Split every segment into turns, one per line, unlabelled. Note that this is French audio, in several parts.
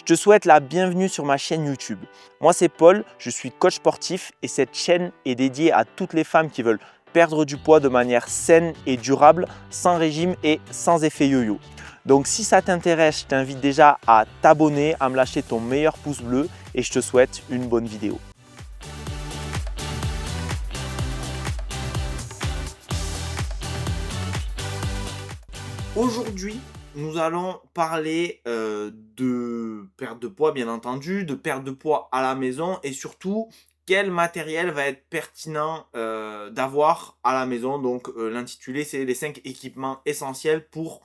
Je te souhaite la bienvenue sur ma chaîne YouTube. Moi c'est Paul, je suis coach sportif et cette chaîne est dédiée à toutes les femmes qui veulent perdre du poids de manière saine et durable, sans régime et sans effet yo-yo. Donc si ça t'intéresse, je t'invite déjà à t'abonner, à me lâcher ton meilleur pouce bleu et je te souhaite une bonne vidéo. Aujourd'hui, nous allons parler de perte de poids, bien entendu, de perte de poids à la maison et surtout quel matériel va être pertinent d'avoir à la maison. Donc l'intitulé, c'est les 5 équipements essentiels pour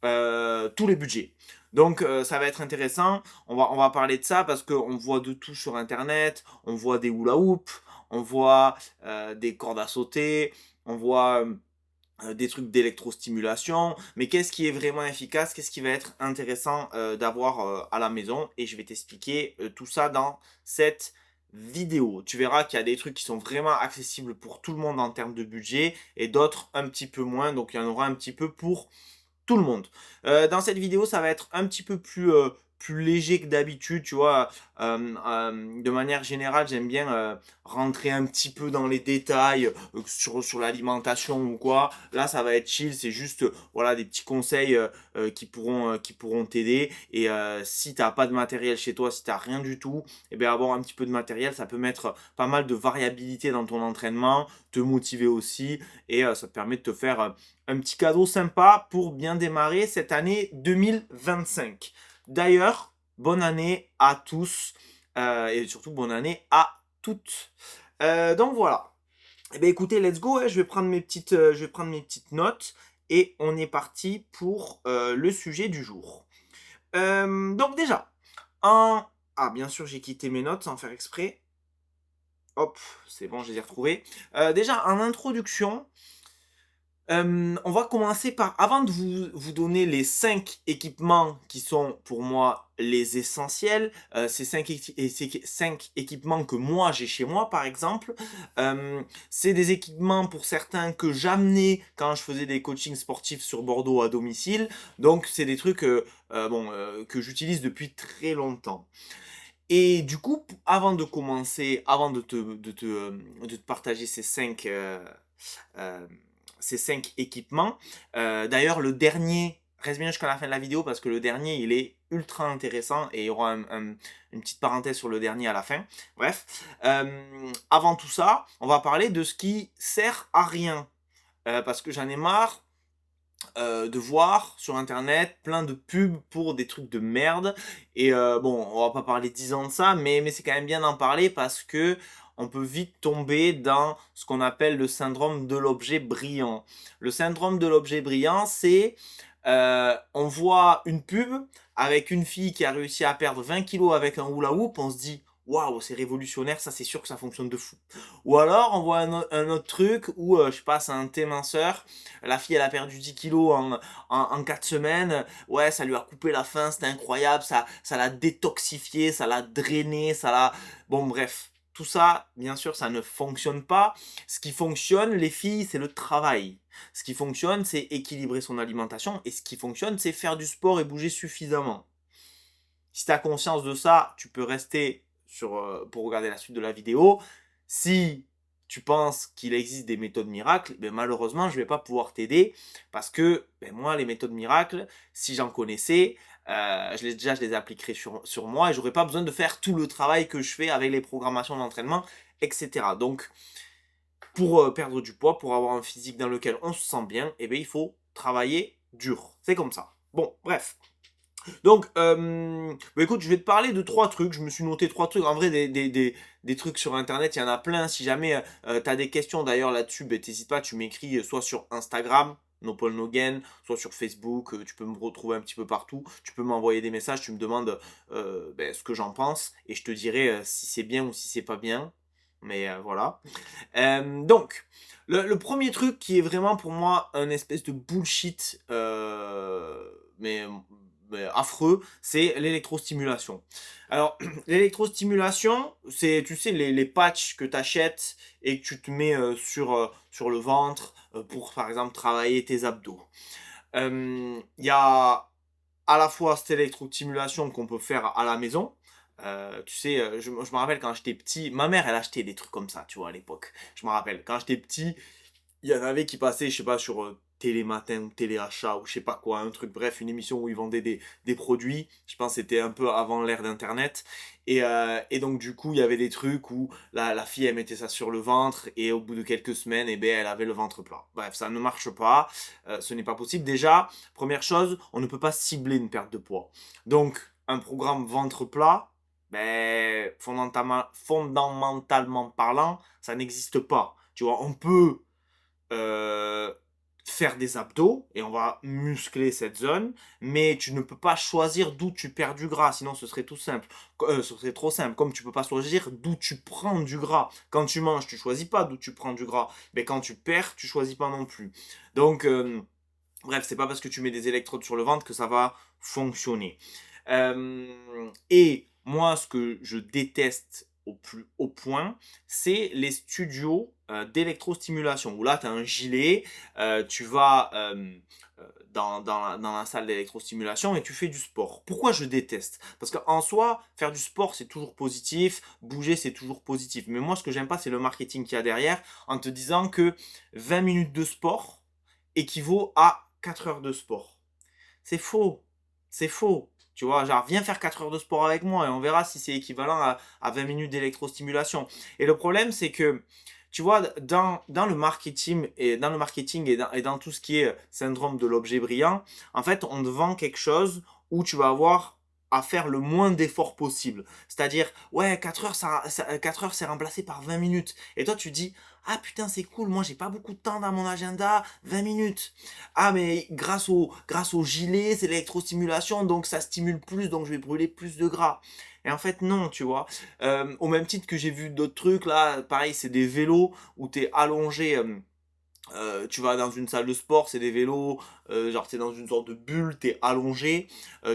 tous les budgets. Donc ça va être intéressant, on va parler de ça parce qu'on voit de tout sur internet, on voit des hula hoop, on voit des cordes à sauter, on voit des trucs d'électrostimulation, mais qu'est-ce qui est vraiment efficace, qu'est-ce qui va être intéressant d'avoir à la maison, et je vais t'expliquer tout ça dans cette vidéo. Tu verras qu'il y a des trucs qui sont vraiment accessibles pour tout le monde en termes de budget, et d'autres un petit peu moins, donc il y en aura un petit peu pour tout le monde. Dans cette vidéo, ça va être un petit peu plus léger que d'habitude, tu vois. De manière générale, j'aime bien rentrer un petit peu dans les détails sur l'alimentation ou quoi. Là, ça va être chill, c'est juste voilà, des petits conseils qui pourront t'aider. Et si tu n'as pas de matériel chez toi, si tu n'as rien du tout, eh bien, avoir un petit peu de matériel, ça peut mettre pas mal de variabilité dans ton entraînement, te motiver aussi, et ça te permet de te faire un petit cadeau sympa pour bien démarrer cette année 2025. D'ailleurs, bonne année à tous et surtout bonne année à toutes. Donc voilà. Eh bien, écoutez, let's go. Je vais prendre mes petites notes et on est parti pour le sujet du jour. Donc déjà, bien sûr, j'ai quitté mes notes sans faire exprès. Hop, c'est bon, je les ai retrouvées. Déjà, en introduction, on va commencer par, avant de vous donner les 5 équipements qui sont pour moi les essentiels, ces 5 équipements que moi j'ai chez moi par exemple, c'est des équipements pour certains que j'amenais quand je faisais des coachings sportifs sur Bordeaux à domicile, donc c'est des trucs que j'utilise depuis très longtemps. Et du coup, avant de commencer, avant de te partager ces 5 équipements, d'ailleurs le dernier, reste bien jusqu'à la fin de la vidéo parce que le dernier il est ultra intéressant et il y aura une petite parenthèse sur le dernier à la fin. Bref, avant tout ça, on va parler de ce qui sert à rien. Parce que j'en ai marre de voir sur internet plein de pubs pour des trucs de merde, et bon, on va pas parler 10 ans de ça, mais c'est quand même bien d'en parler parce que on peut vite tomber dans ce qu'on appelle le syndrome de l'objet brillant. Le syndrome de l'objet brillant, c'est on voit une pub avec une fille qui a réussi à perdre 20 kilos avec un hula hoop, on se dit waouh, c'est révolutionnaire, ça c'est sûr que ça fonctionne de fou. Ou alors on voit un autre truc où je sais pas, c'est un thé minceur, la fille elle a perdu 10 kilos en 4 semaines, ouais, ça lui a coupé la faim, c'était incroyable, ça l'a détoxifié, ça l'a drainé, ça l'a... Bon bref, tout ça, bien sûr, ça ne fonctionne pas. Ce qui fonctionne, les filles, c'est le travail. Ce qui fonctionne, c'est équilibrer son alimentation, et ce qui fonctionne, c'est faire du sport et bouger suffisamment. Si tu as conscience de ça, tu peux rester pour regarder la suite de la vidéo. Si tu penses qu'il existe des méthodes miracles, ben malheureusement, je ne vais pas pouvoir t'aider parce que moi, les méthodes miracles, si j'en connaissais, je les appliquerais sur moi et j'aurais pas besoin de faire tout le travail que je fais avec les programmations d'entraînement, etc. Donc, pour perdre du poids, pour avoir un physique dans lequel on se sent bien, il faut travailler dur. C'est comme ça. Bon, bref. Donc, écoute, je vais te parler de 3 trucs. Je me suis noté 3 trucs. En vrai, des trucs sur internet, il y en a plein. Si jamais tu as des questions d'ailleurs là-dessus, t'hésites pas, tu m'écris soit sur Instagram, NoPaulNoGain, soit sur Facebook. Tu peux me retrouver un petit peu partout. Tu peux m'envoyer des messages, tu me demandes ce que j'en pense, et je te dirai si c'est bien ou si c'est pas bien. Mais voilà. Donc, le premier truc qui est vraiment pour moi un espèce de bullshit, mais affreux, c'est l'électrostimulation. Alors, l'électrostimulation, c'est, tu sais, les patchs que tu achètes et que tu te mets sur le ventre pour, par exemple, travailler tes abdos. Il y a à la fois cette électrostimulation qu'on peut faire à la maison. Tu sais, je me rappelle quand j'étais petit, ma mère, elle achetait des trucs comme ça, tu vois, à l'époque. Je me rappelle, quand j'étais petit, il y en avait qui passaient, je sais pas, sur Télématin ou Téléachat ou je sais pas quoi, un truc, bref, une émission où ils vendaient des produits. Je pense que c'était un peu avant l'ère d'Internet. Et donc, du coup, il y avait des trucs où la fille, elle mettait ça sur le ventre et au bout de quelques semaines, eh ben, elle avait le ventre plat. Bref, ça ne marche pas. Ce n'est pas possible. Déjà, première chose, on ne peut pas cibler une perte de poids. Donc, un programme ventre plat, ben, fondamentalement parlant, ça n'existe pas. Tu vois, on peut euh, faire des abdos et on va muscler cette zone, mais tu ne peux pas choisir d'où tu perds du gras, sinon ce serait tout simple. Ce serait trop simple. Comme tu peux pas choisir d'où tu prends du gras. Quand tu manges, tu choisis pas d'où tu prends du gras. Mais quand tu perds, tu choisis pas non plus. Donc, bref, c'est pas parce que tu mets des électrodes sur le ventre que ça va fonctionner. Et moi, ce que je déteste au plus haut point, c'est les studios d'électrostimulation. Où là, tu as un gilet, tu vas dans la salle d'électrostimulation et tu fais du sport. Pourquoi je déteste? Parce qu'en soi, faire du sport, c'est toujours positif, bouger, c'est toujours positif. Mais moi, ce que j'aime pas, c'est le marketing qu'il y a derrière en te disant que 20 minutes de sport équivaut à 4 heures de sport. C'est faux. C'est faux. Tu vois, genre, viens faire 4 heures de sport avec moi et on verra si c'est équivalent à 20 minutes d'électrostimulation. Et le problème, c'est que, tu vois, dans le marketing et dans tout ce qui est syndrome de l'objet brillant, en fait, on te vend quelque chose où tu vas avoir à faire le moins d'efforts possible. C'est-à-dire, ouais, 4 heures, 4 heures, c'est remplacé par 20 minutes. Et toi, tu dis, ah putain, c'est cool, moi, j'ai pas beaucoup de temps dans mon agenda, 20 minutes. Ah, mais grâce au gilet, c'est l'électrostimulation, donc ça stimule plus, donc je vais brûler plus de gras. Et en fait, non, tu vois. Au même titre que j'ai vu d'autres trucs, là, pareil, c'est des vélos où tu es allongé. Tu vas dans une salle de sport, c'est des vélos, genre t'es dans une sorte de bulle, t'es allongé,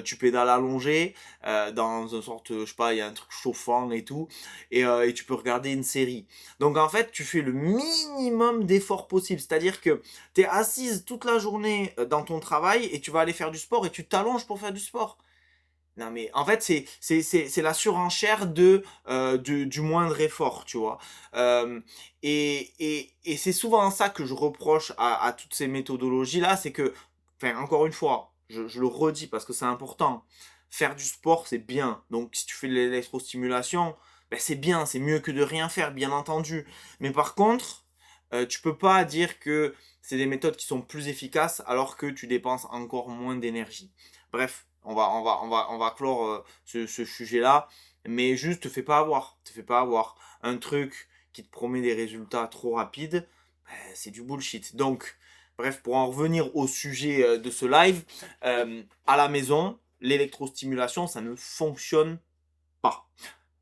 tu pédales allongé, dans une sorte, je sais pas, il y a un truc chauffant et tout, et tu peux regarder une série. Donc en fait, tu fais le minimum d'efforts possible, c'est-à-dire que t'es assise toute la journée dans ton travail et tu vas aller faire du sport et tu t'allonges pour faire du sport. Non mais en fait c'est la surenchère du moindre effort, tu vois. Euh, et c'est souvent ça que je reproche à toutes ces méthodologies-là, c'est que, enfin encore une fois, je le redis parce que c'est important, faire du sport c'est bien. Donc si tu fais de l'électrostimulation, ben, c'est bien, c'est mieux que de rien faire, bien entendu. Mais par contre, tu peux pas dire que c'est des méthodes qui sont plus efficaces alors que tu dépenses encore moins d'énergie. Bref, on va clore ce sujet-là, mais juste te fais pas avoir. Te fais pas avoir. Un truc qui te promet des résultats trop rapides, c'est du bullshit. Donc, bref, pour en revenir au sujet de ce live, à la maison, l'électrostimulation, ça ne fonctionne pas.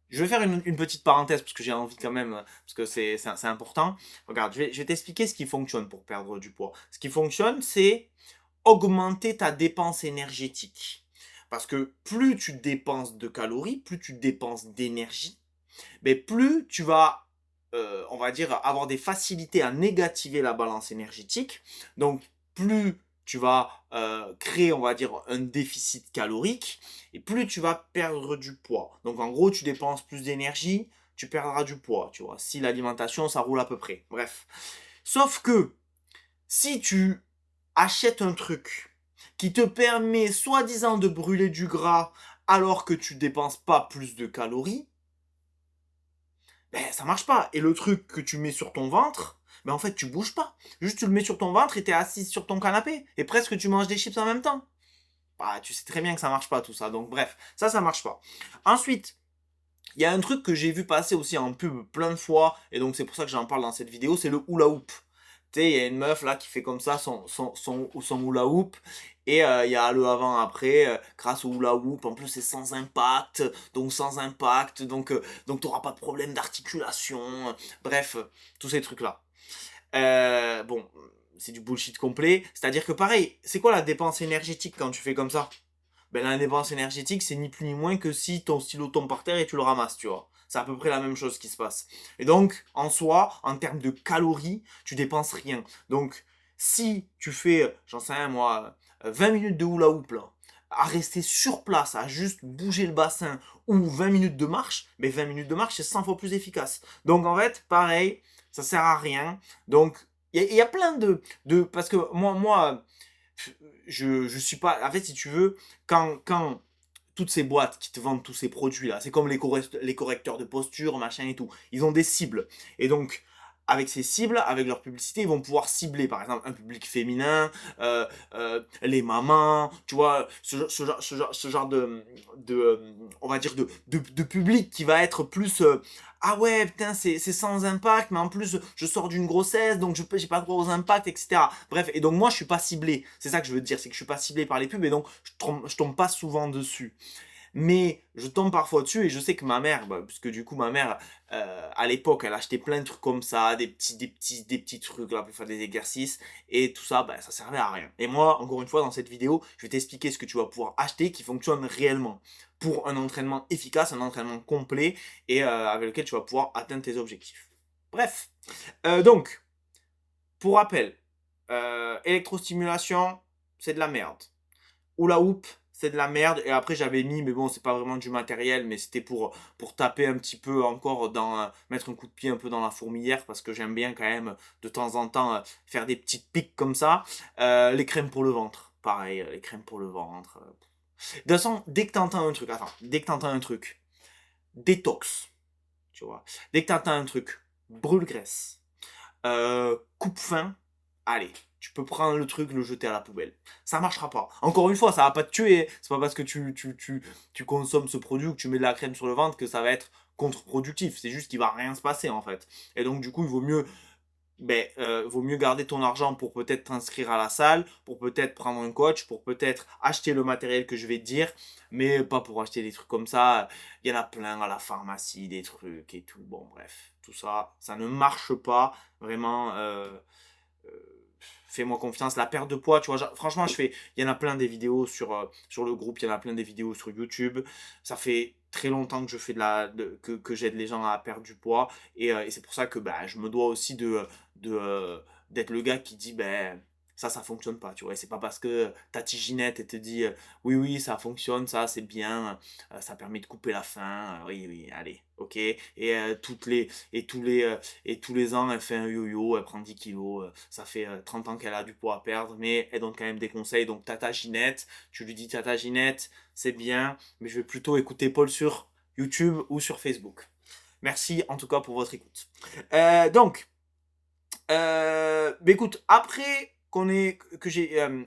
Je vais faire une petite parenthèse parce que j'ai envie quand même, parce que c'est important. Regarde, je vais t'expliquer ce qui fonctionne pour perdre du poids. Ce qui fonctionne, c'est augmenter ta dépense énergétique. Parce que plus tu dépenses de calories, plus tu dépenses d'énergie, mais plus tu vas, on va dire, avoir des facilités à négativer la balance énergétique. Donc, plus tu vas créer, on va dire, un déficit calorique, et plus tu vas perdre du poids. Donc, en gros, tu dépenses plus d'énergie, tu perdras du poids, tu vois. Si l'alimentation, ça roule à peu près. Bref. Sauf que, si tu achètes un truc qui te permet soi-disant de brûler du gras alors que tu dépenses pas plus de calories, ben ça marche pas. Et le truc que tu mets sur ton ventre, ben en fait tu bouges pas. Juste tu le mets sur ton ventre et t'es assis sur ton canapé. Et presque tu manges des chips en même temps. Bah tu sais très bien que ça marche pas tout ça. Donc bref, ça marche pas. Ensuite, il y a un truc que j'ai vu passer aussi en pub plein de fois, et donc c'est pour ça que j'en parle dans cette vidéo, c'est le hula hoop. Tu sais, il y a une meuf là qui fait comme ça son hula hoop, et il y a le avant-après, grâce au hula hoop, en plus c'est sans impact, donc t'auras pas de problème d'articulation, bref, tous ces trucs-là. Bon, c'est du bullshit complet, c'est-à-dire que pareil, c'est quoi la dépense énergétique quand tu fais comme ça? Ben, la dépense énergétique, c'est ni plus ni moins que si ton stylo tombe par terre et tu le ramasses, tu vois. C'est à peu près la même chose qui se passe. Et donc, en soi, en termes de calories, tu dépenses rien. Donc, si tu fais, j'en sais rien moi, 20 minutes de hula hoop là, à rester sur place, à juste bouger le bassin ou 20 minutes de marche, mais 20 minutes de marche, c'est 100 fois plus efficace. Donc en fait, pareil, ça sert à rien. Donc il y a plein parce que moi, je suis pas. En fait, si tu veux, quand toutes ces boîtes qui te vendent tous ces produits-là, c'est comme les correcteurs de posture, machin et tout, ils ont des cibles. Et donc, avec ces cibles, avec leur publicité, ils vont pouvoir cibler, par exemple, un public féminin, les mamans, tu vois, ce genre on va dire, de public qui va être plus, ah ouais, putain, c'est sans impact, mais en plus, je sors d'une grossesse, donc j'ai pas de gros impact, etc. Bref, et donc moi, je suis pas ciblé. C'est ça que je veux dire, c'est que je suis pas ciblé par les pubs, et donc je tombe pas souvent dessus. Mais je tombe parfois dessus et je sais que ma mère, parce que du coup ma mère, à l'époque, elle achetait plein de trucs comme ça, des petits trucs là pour faire des exercices et tout ça, ça servait à rien. Et moi, encore une fois, dans cette vidéo, je vais t'expliquer ce que tu vas pouvoir acheter qui fonctionne réellement pour un entraînement efficace, un entraînement complet et avec lequel tu vas pouvoir atteindre tes objectifs. Bref, donc, pour rappel, électrostimulation, c'est de la merde. Hula hoop, c'est de la merde. Et après, j'avais mis, mais bon, c'est pas vraiment du matériel, mais c'était pour taper un petit peu encore mettre un coup de pied un peu dans la fourmilière, parce que j'aime bien quand même, de temps en temps, faire des petites piques comme ça. Les crèmes pour le ventre. Pareil, les crèmes pour le ventre. De toute façon, dès que t'entends un truc, détox, tu vois. Dès que t'entends un truc, brûle-graisse, coupe-faim, allez, tu peux prendre le truc, le jeter à la poubelle. Ça marchera pas. Encore une fois, ça va pas te tuer. C'est pas parce que tu consommes ce produit ou que tu mets de la crème sur le ventre que ça va être contre-productif. C'est juste qu'il va rien se passer en fait. Et donc du coup, il vaut mieux garder ton argent pour peut-être t'inscrire à la salle, pour peut-être prendre un coach, pour peut-être acheter le matériel que je vais te dire, mais pas pour acheter des trucs comme ça. Il y en a plein à la pharmacie, des trucs et tout. Bon, bref, tout ça, ça ne marche pas vraiment. Euh, Fais-moi confiance. La perte de poids, tu vois, franchement, il y en a plein des vidéos sur le groupe, il y en a plein des vidéos sur YouTube. Ça fait très longtemps que je fais que j'aide les gens à perdre du poids. Et c'est pour ça que je me dois aussi d'être le gars qui dit, ça fonctionne pas, tu vois. Et c'est pas parce que ta petite Ginette, elle te dit, oui, oui, ça fonctionne, ça, c'est bien, ça permet de couper la faim, oui, oui, allez, ok. Et tous les ans, elle fait un yo-yo, elle prend 10 kilos, ça fait 30 ans qu'elle a du poids à perdre, mais elle donne quand même des conseils. Donc, Tata Ginette, tu lui dis, Tata Ginette, c'est bien, mais je vais plutôt écouter Paul sur YouTube ou sur Facebook. Merci en tout cas pour votre écoute. Écoute,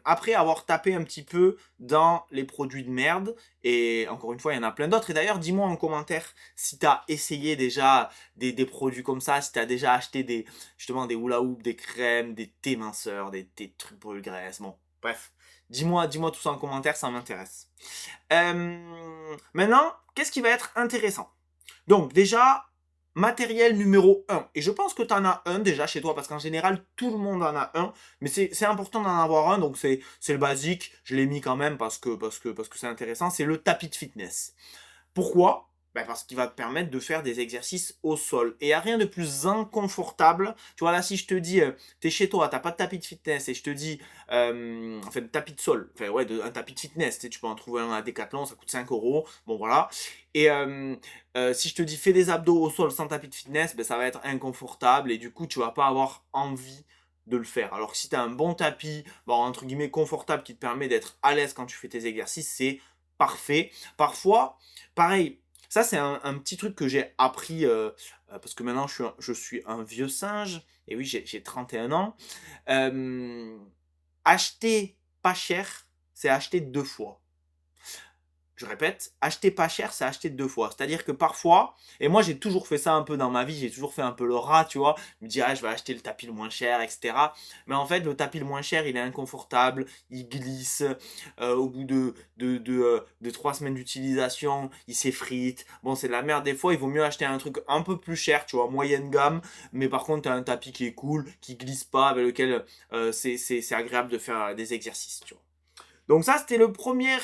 après avoir tapé un petit peu dans les produits de merde, et encore une fois, il y en a plein d'autres. Et d'ailleurs, dis-moi en commentaire si tu as essayé déjà des produits comme ça, si tu as déjà acheté justement des hula hoop, des crèmes, des thés minceurs, des trucs pour le graisse. Bon, bref, dis-moi tout ça en commentaire, ça m'intéresse. Maintenant, qu'est-ce qui va être intéressant? Donc déjà, matériel numéro 1. Et je pense que tu en as un déjà chez toi, parce qu'en général, tout le monde en a un. Mais c'est important d'en avoir un, donc c'est le basique. Je l'ai mis quand même parce que c'est intéressant. C'est le tapis de fitness. Pourquoi? Parce qu'il va te permettre de faire des exercices au sol. Et il n'y a rien de plus inconfortable. Tu vois, là, si je te dis, tu es chez toi, tu n'as pas de tapis de fitness, et je te dis, de tapis de sol, enfin, ouais, un tapis de fitness, tu peux en trouver un à Decathlon, ça coûte 5 euros. Bon, voilà. Et si je te dis, fais des abdos au sol sans tapis de fitness, ça va être inconfortable, et du coup, tu vas pas avoir envie de le faire. Alors que si tu as un bon tapis, entre guillemets, confortable, qui te permet d'être à l'aise quand tu fais tes exercices, c'est parfait. Parfois, pareil, ça c'est un petit truc que j'ai appris, parce que maintenant je suis un vieux singe, et oui, j'ai 31 ans. Acheter pas cher, c'est acheter 2 fois. Je répète, acheter pas cher, c'est acheter 2 fois. C'est-à-dire que parfois, et moi j'ai toujours fait ça un peu dans ma vie, j'ai toujours fait un peu le rat, tu vois. Je me dis, je vais acheter le tapis le moins cher, etc. Mais en fait, le tapis le moins cher, il est inconfortable, il glisse. Au bout de 3 semaines d'utilisation, il s'effrite. Bon, c'est de la merde. Des fois, il vaut mieux acheter un truc un peu plus cher, tu vois, moyenne gamme. Mais par contre, tu as un tapis qui est cool, qui glisse pas, avec lequel c'est agréable de faire des exercices, tu vois. Donc ça, c'était le premier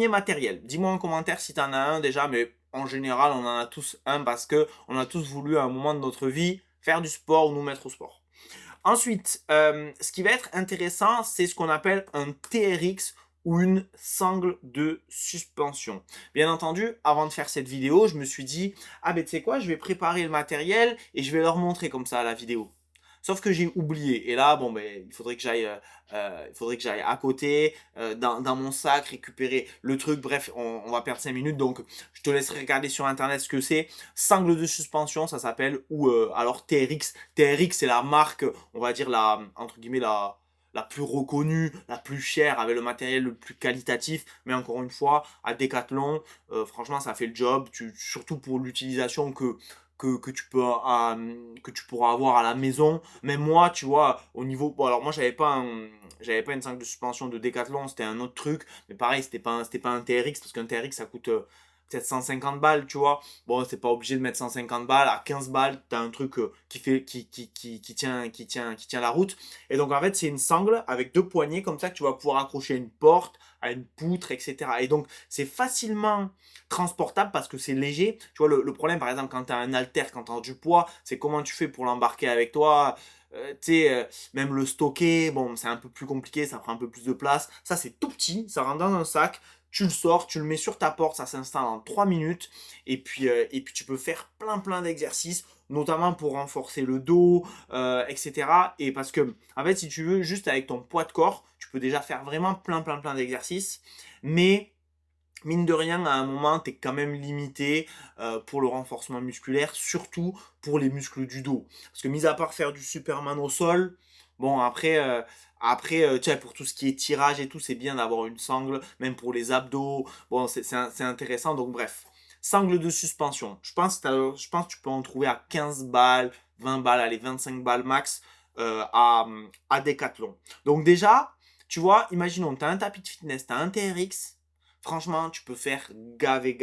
matériel. Dis-moi en commentaire si tu en as un déjà, mais en général, on en a tous un parce que on a tous voulu à un moment de notre vie faire du sport ou nous mettre au sport. Ensuite, ce qui va être intéressant, c'est ce qu'on appelle un TRX ou une sangle de suspension. Bien entendu, avant de faire cette vidéo, je me suis dit, ah ben tu sais quoi, je vais préparer le matériel et je vais leur montrer comme ça la vidéo. Sauf que j'ai oublié. Et là, bon, ben, il faudrait que j'aille à côté, dans mon sac, récupérer le truc. Bref, on va perdre 5 minutes. Donc, je te laisserai regarder sur Internet ce que c'est. Sangle de suspension, ça s'appelle. Ou alors TRX. TRX, c'est la marque, on va dire, entre guillemets, la plus reconnue, la plus chère, avec le matériel le plus qualitatif. Mais encore une fois, à Decathlon, franchement, ça fait le job. Surtout pour l'utilisation que tu pourras avoir à la maison. Même moi, tu vois, au niveau. Bon, alors moi, j'avais pas une sangle de suspension de Decathlon, c'était un autre truc. Mais pareil, c'était pas un TRX, parce qu'un TRX, ça coûte peut-être 150 balles, tu vois. Bon, c'est pas obligé de mettre 150 balles. À 15 balles, t'as un truc qui tient la route. Et donc, en fait, c'est une sangle avec deux poignées comme ça que tu vas pouvoir accrocher à une porte, à une poutre, etc. Et donc, c'est facilement transportable parce que c'est léger. Tu vois, le problème, par exemple, quand tu as un halter, quand tu as du poids, c'est comment tu fais pour l'embarquer avec toi. Tu sais, même le stocker, bon, c'est un peu plus compliqué, ça prend un peu plus de place. Ça, c'est tout petit, ça rentre dans un sac. Tu le sors, tu le mets sur ta porte, ça s'installe en 3 minutes. Et puis tu peux faire plein d'exercices, notamment pour renforcer le dos, etc. Et parce que, en fait, si tu veux, juste avec ton poids de corps, tu peux déjà faire vraiment plein d'exercices. Mais mine de rien, à un moment, tu es quand même limité pour le renforcement musculaire, surtout pour les muscles du dos. Parce que, mis à part faire du Superman au sol, bon, tu sais, pour tout ce qui est tirage et tout, c'est bien d'avoir une sangle, même pour les abdos. Bon, c'est intéressant, donc bref. Sangle de suspension. Je pense que tu peux en trouver à 15 balles, 20 balles, allez, 25 balles max à Decathlon. Donc, déjà, tu vois, imaginons, tu as un tapis de fitness, tu as un TRX. Franchement, tu peux faire gaver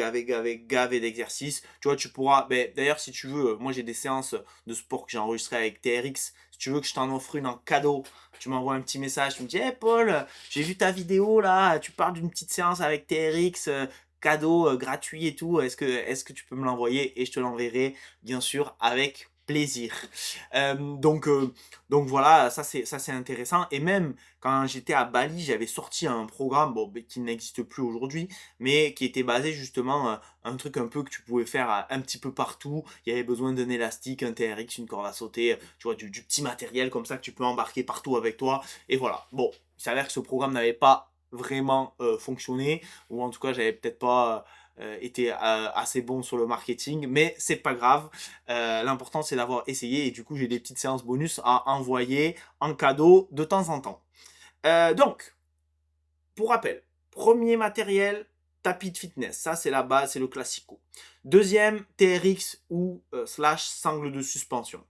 d'exercices. Tu vois, tu pourras. Ben, d'ailleurs, si tu veux, moi j'ai des séances de sport que j'ai enregistrées avec TRX. Si tu veux que je t'en offre une en cadeau, tu m'envoies un petit message. Tu me dis, hey Paul, j'ai vu ta vidéo là. Tu parles d'une petite séance avec TRX, cadeau gratuit et tout. Est-ce que tu peux me l'envoyer? Et je te l'enverrai, bien sûr, avec plaisir. Euh, donc, euh, donc voilà, ça c'est intéressant. Et même quand j'étais à Bali, j'avais sorti un programme bon, qui n'existe plus aujourd'hui, mais qui était basé justement un truc un peu que tu pouvais faire un petit peu partout. Il y avait besoin d'un élastique, un TRX, une corde à sauter, tu vois, du petit matériel comme ça que tu peux embarquer partout avec toi. Et voilà. Bon, il s'avère que ce programme n'avait pas vraiment fonctionné, ou en tout cas, j'avais peut-être pas été assez bon sur le marketing, mais c'est pas grave. L'important c'est d'avoir essayé et du coup j'ai des petites séances bonus à envoyer en cadeau de temps en temps. Donc, pour rappel, premier matériel, tapis de fitness. Ça, c'est la base, c'est le classico. Deuxième, TRX ou slash sangle de suspension.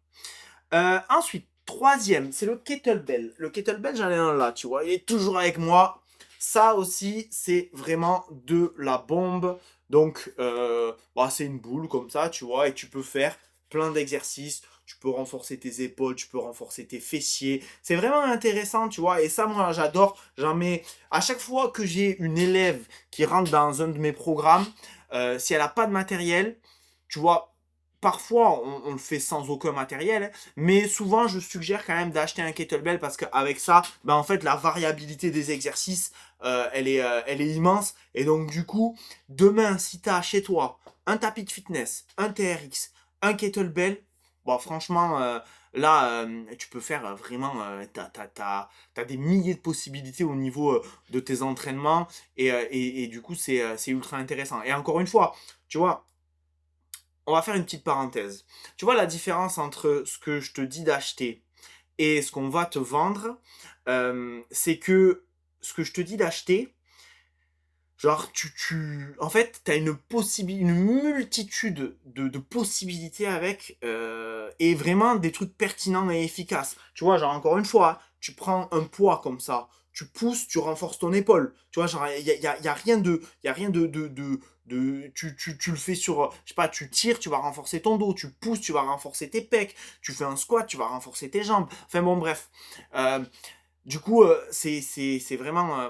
Ensuite, troisième, c'est le kettlebell. Le kettlebell, j'en ai un là, tu vois, il est toujours avec moi. Ça aussi, c'est vraiment de la bombe. Donc, bah, c'est une boule comme ça, tu vois, et tu peux faire plein d'exercices. Tu peux renforcer tes épaules, tu peux renforcer tes fessiers. C'est vraiment intéressant, tu vois. Et ça, moi, j'adore. J'en mets à chaque fois que j'ai une élève qui rentre dans un de mes programmes, si elle n'a pas de matériel, tu vois, parfois on le fait sans aucun matériel, hein, mais souvent je suggère quand même d'acheter un kettlebell parce qu'avec ça, ben, en fait, la variabilité des exercices, elle est immense. Et donc, du coup, demain, si tu as chez toi un tapis de fitness, un TRX, un kettlebell, bon, franchement, là, tu peux faire vraiment. T'as des milliers de possibilités au niveau de tes entraînements. Et du coup, c'est ultra intéressant. Et encore une fois, tu vois, on va faire une petite parenthèse. Tu vois la différence entre ce que je te dis d'acheter et ce qu'on va te vendre, c'est que ce que je te dis d'acheter, genre, en fait, tu as une multitude de possibilités avec, et vraiment des trucs pertinents et efficaces. Tu vois, genre, encore une fois, tu prends un poids comme ça, tu pousses, tu renforces ton épaule. Tu vois, genre, y a rien de, y a rien tu le fais sur, je sais pas, tu tires, tu vas renforcer ton dos, tu pousses, tu vas renforcer tes pecs, tu fais un squat, tu vas renforcer tes jambes. Enfin bon, bref. Euh, du coup, c'est vraiment,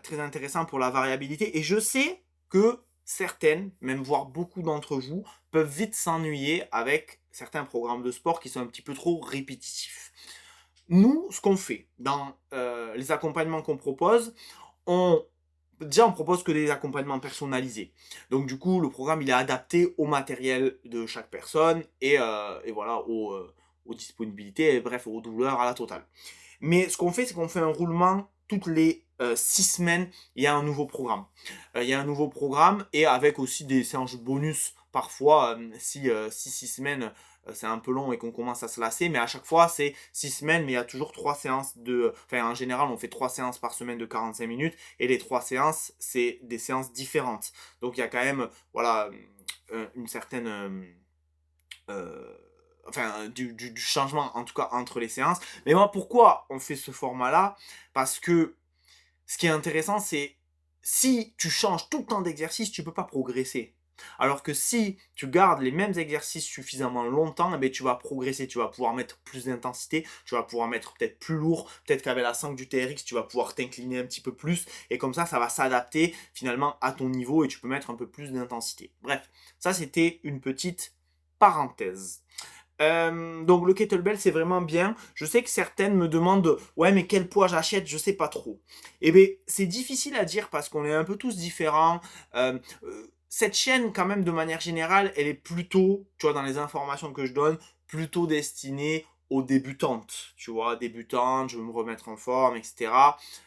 très intéressant pour la variabilité. Et je sais que certaines, même voire beaucoup d'entre vous, peuvent vite s'ennuyer avec certains programmes de sport qui sont un petit peu trop répétitifs. Nous, ce qu'on fait dans les accompagnements qu'on propose, on déjà, on propose que des accompagnements personnalisés. Donc, du coup, le programme, il est adapté au matériel de chaque personne et voilà, aux disponibilités, et bref, aux douleurs à la totale. Mais ce qu'on fait, c'est qu'on fait un roulement toutes les 6 semaines, il y a un nouveau programme. Il y a un nouveau programme et avec aussi des séances bonus parfois, si 6 semaines c'est un peu long et qu'on commence à se lasser, mais à chaque fois c'est 6 semaines, mais il y a toujours 3 séances de. Enfin, en général, on fait 3 séances par semaine de 45 minutes et les 3 séances, c'est des séances différentes. Donc il y a quand même, voilà, une certaine. Euh, enfin, du changement en tout cas entre les séances. Mais moi, pourquoi on fait ce format-là? Parce que ce qui est intéressant, c'est si tu changes tout le temps d'exercice, tu peux pas progresser. Alors que si tu gardes les mêmes exercices suffisamment longtemps, eh bien, tu vas progresser, tu vas pouvoir mettre plus d'intensité, tu vas pouvoir mettre peut-être plus lourd, peut-être qu'avec la sangle du TRX, tu vas pouvoir t'incliner un petit peu plus, et comme ça va s'adapter finalement à ton niveau et tu peux mettre un peu plus d'intensité. Bref, ça c'était une petite parenthèse. Donc le kettlebell c'est vraiment bien. Je sais que certaines me demandent ouais mais quel poids j'achète, je sais pas trop. Eh bien c'est difficile à dire parce qu'on est un peu tous différents. Cette chaîne quand même de manière générale elle est plutôt, tu vois dans les informations que je donne, plutôt destinée aux débutantes. Tu vois, débutantes, je veux me remettre en forme, etc.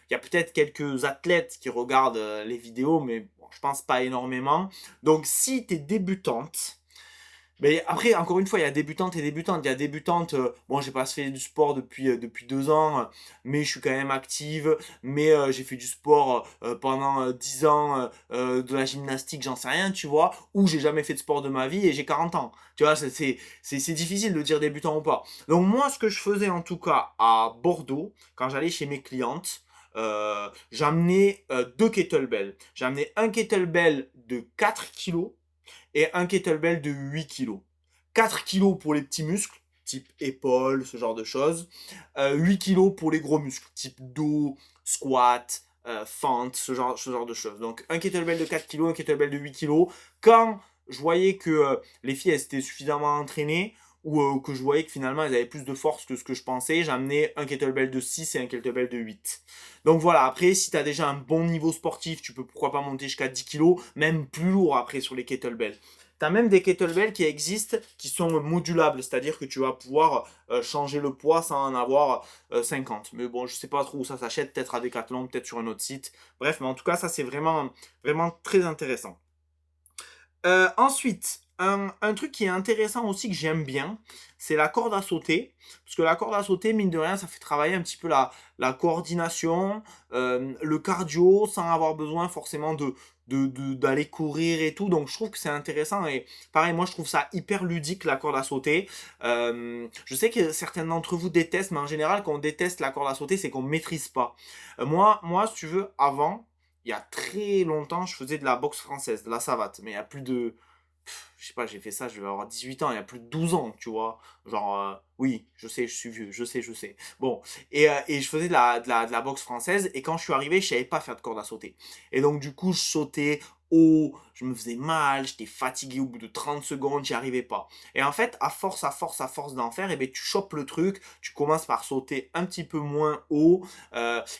Il y a peut-être quelques athlètes qui regardent les vidéos mais bon, je pense pas énormément. Donc si tu es débutante, mais après, encore une fois, il y a débutantes et débutantes. Il y a débutantes, bon, j'ai pas fait du sport depuis 2 ans, mais je suis quand même active. Mais j'ai fait du sport pendant 10 ans, de la gymnastique, j'en sais rien, tu vois. Ou j'ai jamais fait de sport de ma vie et j'ai 40 ans. Tu vois, c'est difficile de dire débutant ou pas. Donc moi, ce que je faisais en tout cas à Bordeaux, quand j'allais chez mes clientes, j'amenais 2 kettlebells. J'amenais un kettlebell de 4 kilos et un kettlebell de 8 kg. 4 kg pour les petits muscles, type épaules, ce genre de choses. 8 kg pour les gros muscles, type dos, squat, fente, ce genre de choses. Donc un kettlebell de 4 kg, un kettlebell de 8 kg. Quand je voyais que les filles elles étaient suffisamment entraînées, ou que je voyais que finalement elles avaient plus de force que ce que je pensais, j'amenais un kettlebell de 6 et un kettlebell de 8. Donc voilà, après si tu as déjà un bon niveau sportif, tu peux pourquoi pas monter jusqu'à 10 kg, même plus lourd après sur les kettlebells. Tu as même des kettlebells qui existent, qui sont modulables, c'est-à-dire que tu vas pouvoir changer le poids sans en avoir 50. Mais bon, je sais pas trop où ça s'achète, peut-être à Decathlon, peut-être sur un autre site. Bref, mais en tout cas, ça c'est vraiment, vraiment très intéressant. Ensuite, un truc qui est intéressant aussi que j'aime bien, c'est la corde à sauter. Parce que la corde à sauter, mine de rien, ça fait travailler un petit peu la coordination, le cardio, sans avoir besoin forcément d'aller courir et tout. Donc je trouve que c'est intéressant. Et pareil, moi je trouve ça hyper ludique, la corde à sauter. Je sais que certains d'entre vous détestent, mais en général, quand on déteste la corde à sauter, c'est qu'on ne maîtrise pas. Moi, si tu veux, avant, il y a très longtemps, je faisais de la boxe française, de la savate. Mais il y a plus de. Je sais pas, j'ai fait ça, je vais avoir 18 ans, il y a plus de 12 ans, tu vois. Genre, oui, je sais, je suis vieux, je sais, je sais. Bon, et je faisais de la boxe française, et quand je suis arrivé, je savais pas faire de corde à sauter. Et donc, du coup, je sautais haut, je me faisais mal, j'étais fatigué au bout de 30 secondes, j'y arrivais pas. Et en fait, à force d'en faire, et ben, tu chopes le truc, tu commences par sauter un petit peu moins haut,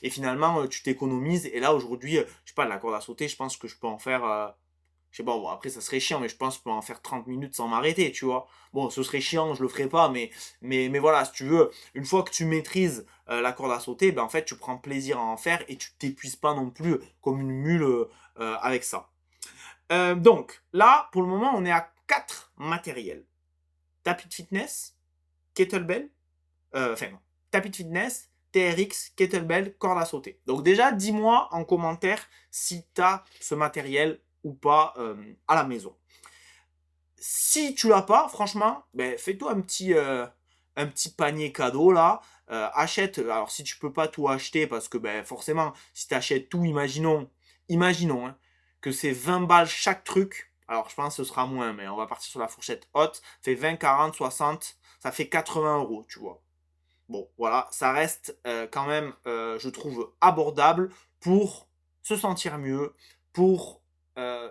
et finalement, tu t'économises. Et là, aujourd'hui, je sais pas, de la corde à sauter, je pense que je peux en faire. Je sais pas, bon, après, ça serait chiant, mais je pense que je peux en faire 30 minutes sans m'arrêter, tu vois. Bon, ce serait chiant, je le ferai pas, mais voilà, si tu veux, une fois que tu maîtrises la corde à sauter, ben en fait, tu prends plaisir à en faire et tu t'épuises pas non plus comme une mule avec ça. Donc, là, pour le moment, on est à 4 matériels. Tapis de fitness, kettlebell, enfin, non, tapis de fitness, TRX, kettlebell, corde à sauter. Donc déjà, dis-moi en commentaire si tu as ce matériel ou pas à la maison. Si tu l'as pas, franchement, ben, fais-toi un petit panier cadeau là. Achète, alors si tu peux pas tout acheter, parce que ben, forcément, si tu achètes tout, imaginons hein, que c'est 20 balles chaque truc. Alors je pense que ce sera moins, mais on va partir sur la fourchette haute. Fait 20, 40, 60, ça fait 80 euros, tu vois. Bon, voilà, ça reste quand même, je trouve, abordable pour se sentir mieux, pour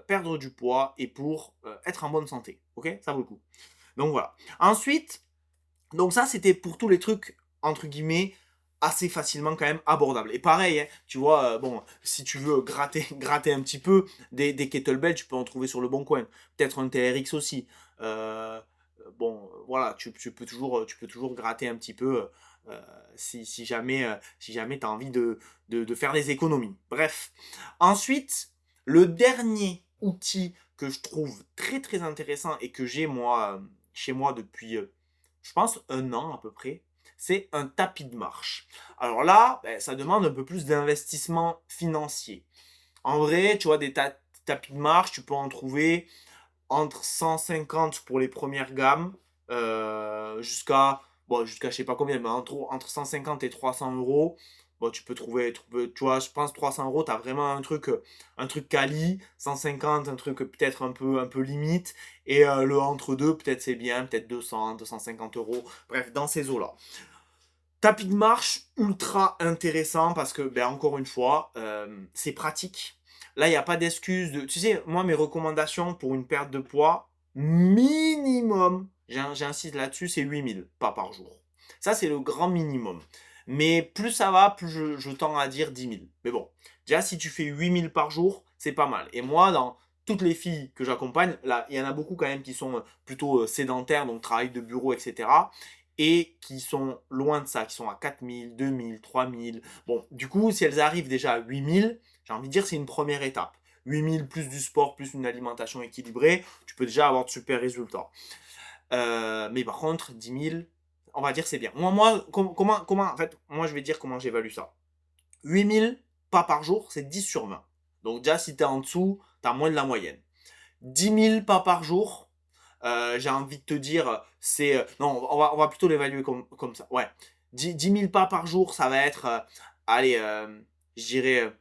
perdre du poids et pour être en bonne santé. Ok, ça vaut le coup. Donc voilà. Ensuite, donc ça, c'était pour tous les trucs, entre guillemets, assez facilement quand même abordable. Et pareil, hein, tu vois, bon, si tu veux gratter un petit peu, des kettlebells, tu peux en trouver sur le bon coin. Peut-être un TRX aussi. Euh, bon, voilà, tu peux toujours gratter un petit peu si jamais tu as envie de faire des économies. Bref. Ensuite, le dernier outil que je trouve très très intéressant et que j'ai moi chez moi depuis, je pense, un an à peu près, c'est un tapis de marche. Alors là, ben, ça demande un peu plus d'investissement financier. En vrai, tu vois, tapis de marche, tu peux en trouver entre 150 pour les premières gammes, jusqu'à je sais pas combien, mais entre 150 et 300 euros. Bon, tu vois, je pense 300 euros, tu as vraiment un truc quali, 150, un truc peut-être un peu limite, et le entre-deux, peut-être c'est bien, peut-être 200, 250 euros, bref, dans ces eaux-là. Tapis de marche ultra intéressant parce que, ben, encore une fois, c'est pratique. Là, il n'y a pas d'excuse de. Tu sais, moi, mes recommandations pour une perte de poids, minimum, j'insiste là-dessus, c'est 8 000 pas par jour. Ça, c'est le grand minimum. Mais plus ça va, plus je tends à dire 10 000. Mais bon, déjà, si tu fais 8 000 par jour, c'est pas mal. Et moi, dans toutes les filles que j'accompagne, là, il y en a beaucoup quand même qui sont plutôt sédentaires, donc travail de bureau, etc. Et qui sont loin de ça, qui sont à 4 000, 2 000, 3 000. Bon, du coup, si elles arrivent déjà à 8 000, j'ai envie de dire c'est une première étape. 8 000 plus du sport, plus une alimentation équilibrée, tu peux déjà avoir de super résultats. Mais par contre, 10 000, on va dire c'est bien. En fait, moi je vais dire comment j'évalue ça. 8 000 pas par jour, c'est 10 sur 20. Donc déjà, si tu es en dessous, tu as moins de la moyenne. 10 000 pas par jour, j'ai envie de te dire, c'est. Non, on va plutôt l'évaluer comme ça. Ouais. 10 000 pas par jour, ça va être. Allez, je dirais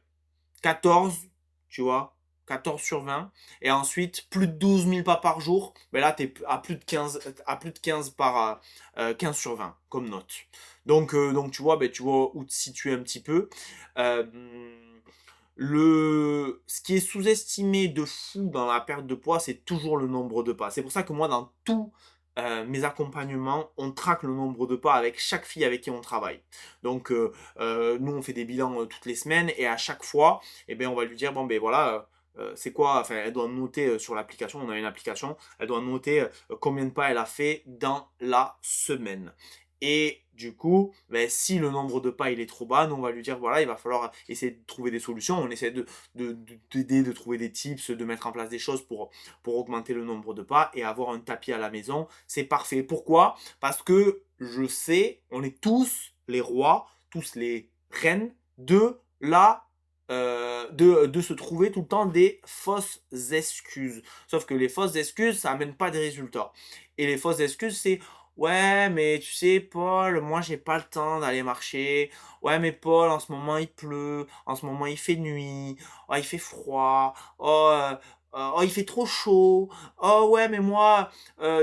14, tu vois. 14 sur 20. Et ensuite, plus de 12 000 pas par jour, ben là, tu es à plus de 15 15 sur 20 comme note. Donc tu vois, ben, tu vois où te situer un petit peu. Euh, ce qui est sous-estimé de fou dans la perte de poids, c'est toujours le nombre de pas. C'est pour ça que moi, dans tous mes accompagnements, on traque le nombre de pas avec chaque fille avec qui on travaille. Donc, nous, on fait des bilans toutes les semaines et à chaque fois, eh ben, on va lui dire, bon, ben voilà, c'est quoi, enfin, elle doit noter sur l'application, on a une application, elle doit noter combien de pas elle a fait dans la semaine. Et du coup, ben, si le nombre de pas il est trop bas, nous on va lui dire voilà, il va falloir essayer de trouver des solutions. On essaie d'aider, de trouver des tips, de mettre en place des choses pour augmenter le nombre de pas et avoir un tapis à la maison. C'est parfait. Pourquoi? Parce que je sais, on est tous les rois, tous les reines de se trouver tout le temps des fausses excuses. Sauf que les fausses excuses, ça amène pas des résultats. Et les fausses excuses, c'est ouais, mais tu sais, Paul, moi j'ai pas le temps d'aller marcher. Ouais, mais Paul, en ce moment il pleut, en ce moment il fait nuit, oh, il fait froid, oh, il fait trop chaud. Oh ouais, mais moi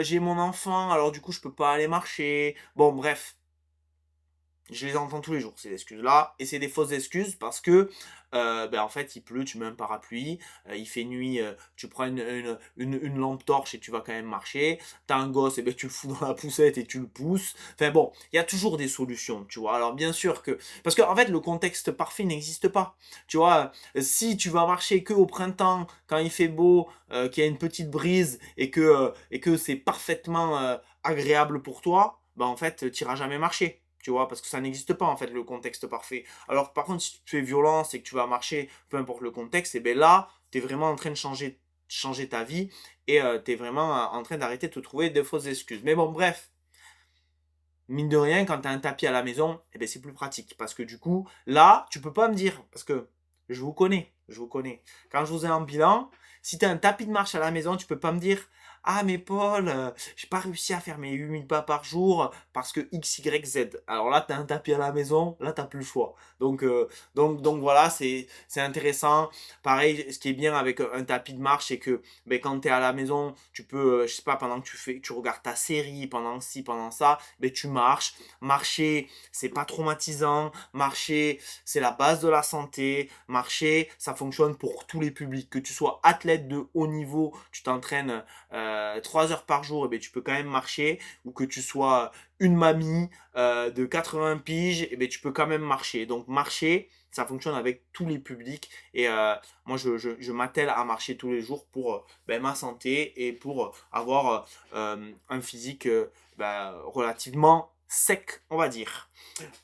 j'ai mon enfant, alors du coup je peux pas aller marcher. Bon, bref, je les entends tous les jours, ces excuses-là. Et c'est des fausses excuses parce que, ben, en fait, il pleut, tu mets un parapluie. Il fait nuit, tu prends une lampe torche et tu vas quand même marcher. T'as un gosse, et ben, tu le fous dans la poussette et tu le pousses. Enfin bon, il y a toujours des solutions, tu vois. Alors bien sûr que. Parce qu'en fait, le contexte parfait n'existe pas. Tu vois, si tu vas marcher que au printemps, quand il fait beau, qu'il y a une petite brise et que c'est parfaitement agréable pour toi, ben, en fait, tu n'iras jamais marcher. Tu vois, parce que ça n'existe pas en fait le contexte parfait. Alors par contre, si tu te fais violence et que tu vas marcher, peu importe le contexte, et bien là, tu es vraiment en train de changer ta vie et tu es vraiment en train d'arrêter de te trouver de fausses excuses. Mais bon, bref, mine de rien, quand tu as un tapis à la maison, eh ben, c'est plus pratique. Parce que du coup, là, tu peux pas me dire, parce que je vous connais. Quand je vous ai en bilan, si tu as un tapis de marche à la maison, tu peux pas me dire, ah mais Paul, j'ai pas réussi à faire mes 8 000 pas par jour parce que X, Y, Z. Alors là, tu as un tapis à la maison, là, tu plus le choix. Donc voilà, c'est intéressant. Pareil, ce qui est bien avec un tapis de marche, c'est que ben, quand tu es à la maison, tu peux, je sais pas, pendant que tu regardes ta série, pendant ci, pendant ça, ben, tu marches. Marcher, c'est pas traumatisant. Marcher, c'est la base de la santé. Marcher, ça fonctionne pour tous les publics. Que tu sois athlète de haut niveau, tu t'entraînes 3 heures par jour, eh ben, tu peux quand même marcher, ou que tu sois une mamie de 80 piges, eh ben, tu peux quand même marcher. Donc marcher, ça fonctionne avec tous les publics et moi je m'attelle à marcher tous les jours pour ben, ma santé et pour avoir un physique ben, relativement sec, on va dire.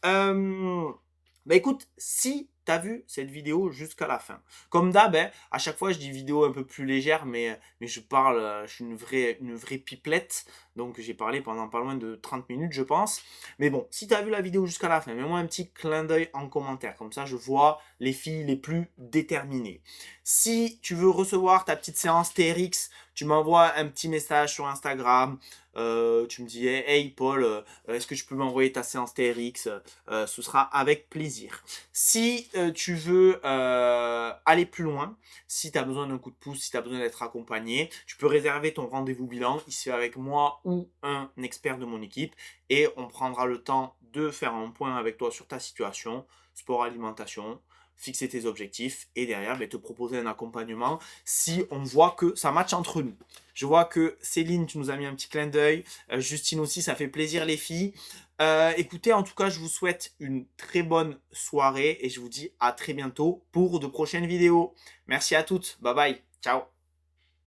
Bah écoute, si tu as vu cette vidéo jusqu'à la fin, comme d'hab, hein, à chaque fois je dis vidéo un peu plus légère, mais je parle, je suis une vraie pipelette, donc j'ai parlé pendant pas loin de 30 minutes, je pense. Mais bon, si tu as vu la vidéo jusqu'à la fin, mets-moi un petit clin d'œil en commentaire, comme ça je vois les filles les plus déterminées. Si tu veux recevoir ta petite séance TRX, tu m'envoies un petit message sur Instagram, tu me dis hey Paul, est-ce que tu peux m'envoyer ta séance TRX? Ce sera avec plaisir. Si tu veux aller plus loin, si tu as besoin d'un coup de pouce, si tu as besoin d'être accompagné, tu peux réserver ton rendez-vous bilan ici avec moi ou un expert de mon équipe et on prendra le temps de faire un point avec toi sur ta situation, sport, alimentation, fixer tes objectifs et derrière te proposer un accompagnement si on voit que ça match entre nous. Je vois que Céline, tu nous as mis un petit clin d'œil. Justine aussi, ça fait plaisir les filles. Écoutez, en tout cas, je vous souhaite une très bonne soirée et je vous dis à très bientôt pour de prochaines vidéos. Merci à toutes. Bye bye. Ciao.